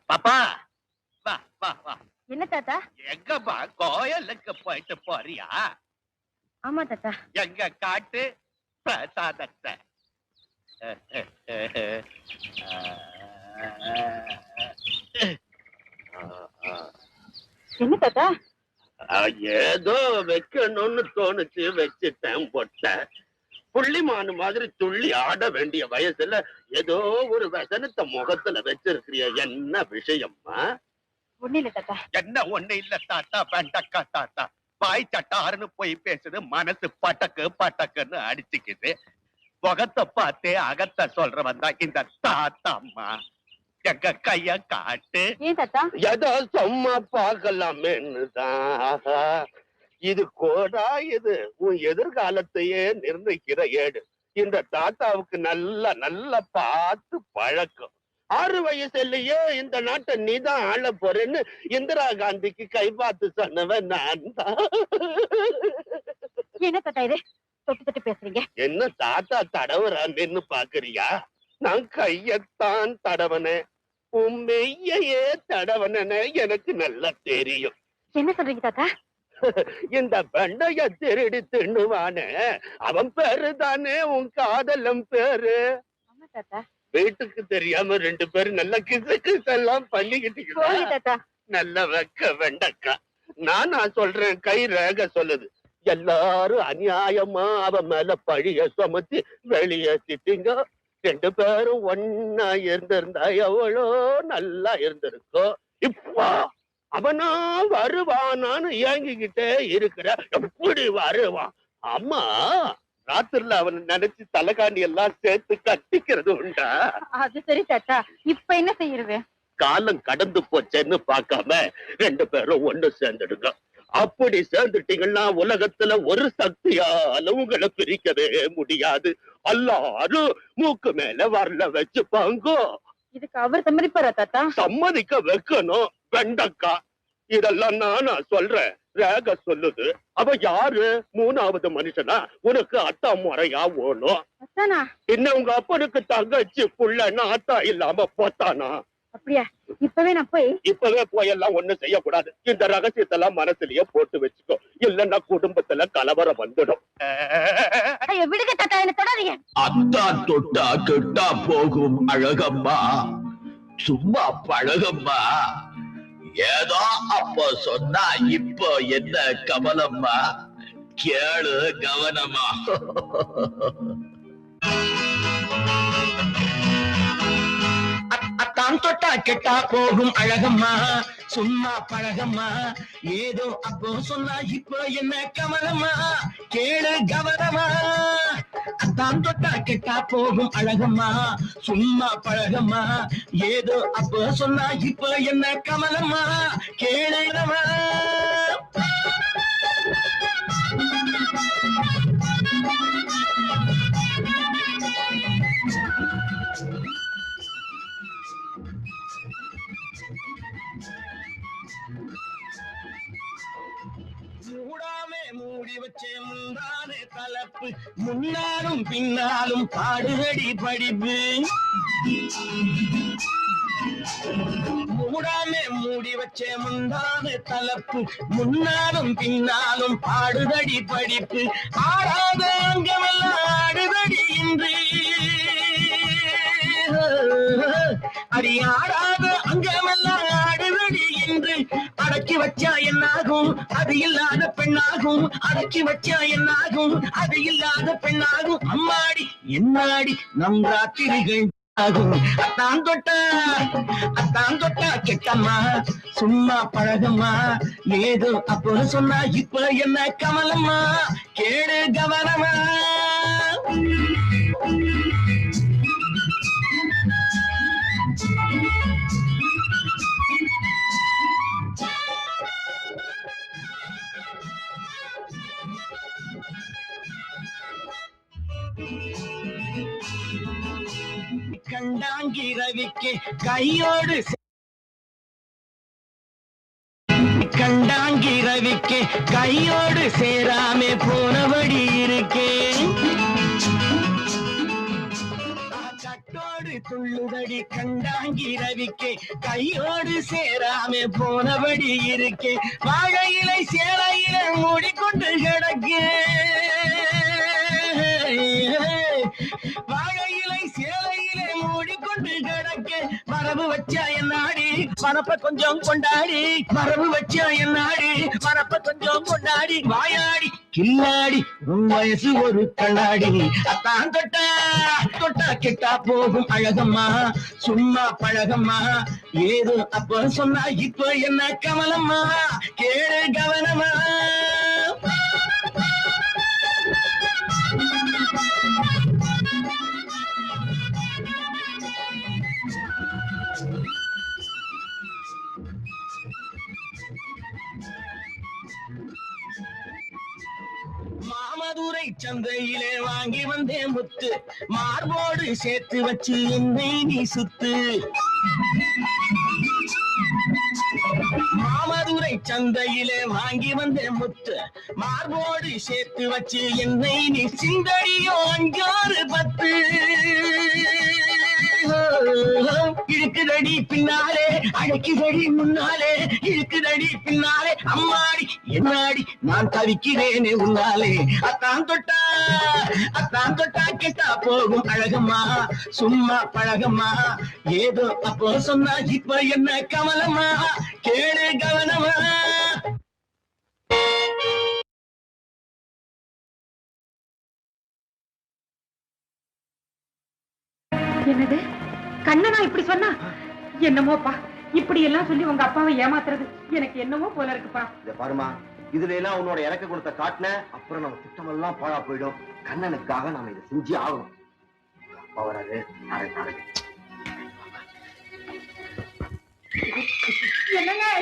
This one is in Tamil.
பாப்பா வா வா வா. என்ன தாத்தா? எங்கப்பா கோயிலுக்கு போயிட்டு போறியா? ஆமா தாத்தா. எங்க காட்டு பிரசாதத்தை. என்ன தாத்தா? ஏதோ வைக்கணும்னு தோணுச்சு, வச்சுட்டேன் பொட்ட. புள்ளிமானு மாதிரி துள்ளி ஆட வேண்டிய வயசுல ஏதோ ஒரு வசனத்தை முகத்துல வச்சிருக்கிறிய, என்ன விஷயம்மா? ஒண்ணு இல்ல தாத்தா. என்ன ஒண்ணு இல்ல தாத்தா, வேண்டக்கா தாத்தா. பாய் சட்டாருன்னு போய் பேசுது, மனசு பட்டக்கு பட்டக்குன்னு அடிச்சுக்குது. முகத்தை பார்த்தே அகத்தை சொல்றவன் தான் இந்த தாத்தாம்மா. எங்க கைய காட்டு. ஏன் தாத்தா? ஏதோ சும்மா பார்க்கலாமேன்னுதான். இது கோடா, இது உன் எதிர்காலத்தையே நிர்ணயிக்கிற ஏடு. இந்த தாத்தாவுக்கு நல்ல நல்ல பார்த்து பழக்கம். 6 வயசுலயே இந்த நாட்டை நீதான் ஆள போறேன்னு இந்திரா காந்திக்கு கை பார்த்து சொன்னவன் நான் தான். என்ன தாத்தா இது தொட்டு தொட்டு பேசுறீங்க? என்ன தாத்தா தடவுறான்னு பாக்குறியா? நான் கையத்தான் தடவனே, உன் மெய்யையே தடவனே எனக்கு நல்லா தெரியும். என்ன சொல்றீங்க தாத்தா? இந்த பெண்டைய திருடி தின்னுவானே, அவன் பேரு தானே உன் காதலும் பேரு. ஆமா தாத்தா. வீட்டுக்கு தெரியாம 2 பேரும் நல்ல கிசு கிசெல்லாம் பண்ணிக்கிட்டு தாத்தா. நல்ல வெக்க வெண்டக்கா. நான் சொல்றேன், கை ரேக சொல்லுது. எல்லாரும் அநியாயமா அவன் மேல பழிய சுமத்தி வெளியேற்றிட்டீங்க. 2 பேரும் ஒன்னா இருந்திருந்தா எவ்வளோ நல்லா இருந்திருக்கோம். இப்போ அவனா வருவானான்னு ஏங்கிக்கிட்டே இருக்கிற. எப்படி வருவான்? அம்மா ராத்திரில அவனை நினைச்சு தலைகாண்டி எல்லாம் சேர்த்து கட்டிக்கிறது உண்டா? அது சரி தாத்தா, இப்ப என்ன செய்யறது? காலம் கடந்து போச்சேன்னு பார்க்காம 2 பேரும் ஒண்ணு சேர்ந்துடுங்க. அப்படி சேர்ந்துட்டீங்கன்னா உலகத்துல ஒரு சக்தியால உங்களை பிரிக்கவே முடியாது. எல்லாரும் மூக்கு மேல வரல வச்சுப்பாங்க. இதுக்கு அவர் சம்மதிப்பாரா தாத்தா? சம்மதிக்க வைக்கணும் வெண்டக்கா. இதெல்லாம் நானா சொல்றேன், ரேக சொல்லுது. அவ யாரு? 3வது மனுஷனா? உனக்கு அத்தா முறையா ஓணும். என்ன உங்க அப்பனுக்கு தங்கச்சி புள்ளன்னா அத்தா இல்லாம போத்தானா? அப்படியா? இப்பவே போயெல்லாம் ஒண்ணும் செய்யக்கூடாது. இந்த ரகசியத்தெல்லாம் மனசுலயே போட்டு வச்சுக்கோ, இல்லன்னா குடும்பத்துல கலவரம் வந்துடும். விடுங்க தாத்தா, என்ன தொடாதீங்க. அத்தா தொட்டா கெட்டா போகும் அழகம்மா, சும்மா பழகம்மா. ஏதோ அப்போ சொன்னா இப்போ என்ன கமலம்மா, கேளு கவனமா. அத்தான் தொட்டா கெட்டா போகும் அழகம்மா, சும்மா பழகம்மா. ஏதோ அப்போ சொன்னா இப்போ என்ன கமலம்மா, கேளு கவனமா. அத்தான் தொட்டா கெட்டா போகும் அழகம்மா, சும்மா பழகம்மா. ஏதோ அப்போ சொன்னா இப்போ என்ன கமலம்மா, கேளு கவனமா. மூடாமே மூடி வச்சே முந்தானே தலப்பு, முன்னாலும் பின்னாலும் பாடுகடி படிப்பு. மூடாமே மூடி வச்சே முந்தானே தலப்பு, முன்னாலும் பின்னாலும் பாடுதடி படிப்பு. ஆடாத அங்கமெல்லாம் ஆடுதடி இன்று, அடி ஆடாத அங்கமெல்லாம் ஆடுதடி என்று. அடக்கி வச்சா என்னாகும், அது இல்லாத பெண்ணாகும். அடக்கி வச்சா என்னாகும், அது இல்லாத பெண்ணாகும். அம்மாடி என்னாடி நம் ராத்திரிகள் ஆகும். அத்தான் தொட்டா கெட்டம்மா, சும்மா பழகம்மா. ஏதோ அப்போ சொன்னா இப்ப என்ன கமலம்மா, கேடு கவனமா. கண்டாங்கி ரவிக்கு கையோடு, கண்டாங்கி ரவிக்கு கையோடு சேராமே போனபடி இருக்கேன். கட்டோடு துள்ளுதடி கண்டாங்கி ரவிக்கே கையோடு சேராம போனபடி இருக்கே வாழையிலை சேலையில மூடிக்கொண்டு கிடக்கே வாழையிலை சேலையில மூடிக்கொண்டு கிடக்க மரபு வச்சா என்னாடி மரப்ப கொஞ்சம் கொண்டாடி மரபு வச்சா என்னாடி மரப்ப கொஞ்சம் கொண்டாடி வாயாடி கில்லாடி உன் வயசு ஒரு கண்ணாடி அத்தான் தொட்டா தொட்டா கெட்டா போகும் அழகம்மா சும்மா பழகம்மா ஏதோ அப்ப சொன்னா இப்ப என்ன கமலம்மா கேளு கவனமா மாமதுரை சந்தையிலே வாங்கி வந்தேன் முத்து மார்போடு சேர்த்து வச்சு என்னை நீ சுத்து மாமதுரை சந்தையிலே வாங்கி வந்தேன் முத்து மார்போடு சேர்த்து வச்சு என்னை நீ சிந்தடியோ 5 10 இழுக்குதடி பின்னாலே அழைக்குதடி முன்னாலே இழுக்குதடி பின்னாலே அம்மாடி என்னாடி நான் தவிக்கிறேனே உன்னாலே அத்தான் தொட்டா கெட்டா போகும் அழகம்மா சும்மா பழகம்மா ஏதோ அப்போ சொன்னா இப்ப என்ன கமலம்மா கேளு கவனமா என்னது கண்ணனா இப்படி சொன்னா என்னமோப்பா இப்படி எல்லாம் சொல்லி உங்க அப்பாவை ஏமாத்துறது எனக்கு என்னமோ போல இருக்குப்பா இத பாருமா இதுல எல்லாம் உன்னோட இறக்க கொடுத்த காட்டின அப்புறம் நம்ம திட்டம் எல்லாம் பாழா போயிடும் கண்ணனுக்காக நாம இதை செஞ்சு ஆகணும் அப்பா வராது